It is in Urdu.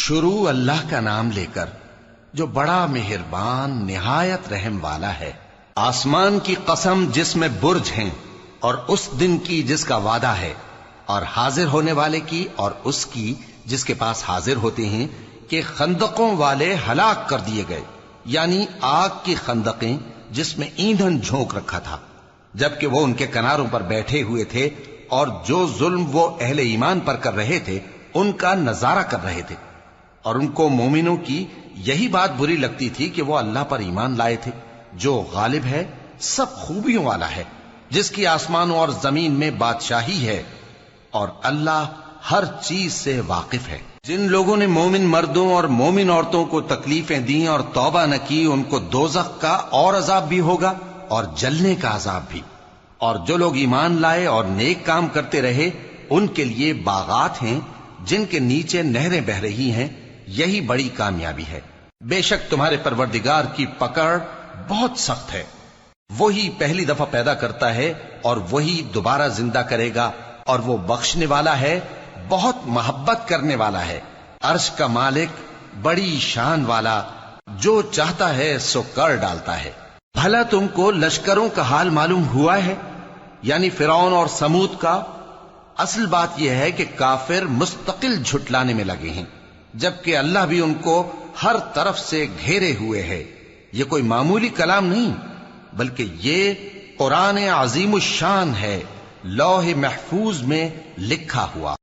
شروع اللہ کا نام لے کر جو بڑا مہربان نہایت رحم والا ہے۔ آسمان کی قسم جس میں برج ہیں، اور اس دن کی جس کا وعدہ ہے، اور حاضر ہونے والے کی اور اس کی جس کے پاس حاضر ہوتے ہیں، کہ خندقوں والے ہلاک کر دیے گئے، یعنی آگ کی خندقیں جس میں ایندھن جھونک رکھا تھا، جبکہ وہ ان کے کناروں پر بیٹھے ہوئے تھے اور جو ظلم وہ اہل ایمان پر کر رہے تھے ان کا نظارہ کر رہے تھے، اور ان کو مومنوں کی یہی بات بری لگتی تھی کہ وہ اللہ پر ایمان لائے تھے جو غالب ہے، سب خوبیوں والا ہے، جس کی آسمانوں اور زمین میں بادشاہی ہے، اور اللہ ہر چیز سے واقف ہے۔ جن لوگوں نے مومن مردوں اور مومن عورتوں کو تکلیفیں دیں اور توبہ نہ کی، ان کو دوزخ کا اور عذاب بھی ہوگا اور جلنے کا عذاب بھی، اور جو لوگ ایمان لائے اور نیک کام کرتے رہے ان کے لیے باغات ہیں جن کے نیچے نہریں بہ رہی ہیں، یہی بڑی کامیابی ہے۔ بے شک تمہارے پروردگار کی پکڑ بہت سخت ہے، وہی پہلی دفعہ پیدا کرتا ہے اور وہی دوبارہ زندہ کرے گا، اور وہ بخشنے والا ہے، بہت محبت کرنے والا ہے، عرش کا مالک، بڑی شان والا، جو چاہتا ہے سو کر ڈالتا ہے۔ بھلا تم کو لشکروں کا حال معلوم ہوا ہے، یعنی فرعون اور سمود کا؟ اصل بات یہ ہے کہ کافر مستقل جھٹلانے میں لگے ہیں، جبکہ اللہ بھی ان کو ہر طرف سے گھیرے ہوئے ہے۔ یہ کوئی معمولی کلام نہیں، بلکہ یہ قرآن عظیم الشان ہے، لوح محفوظ میں لکھا ہوا۔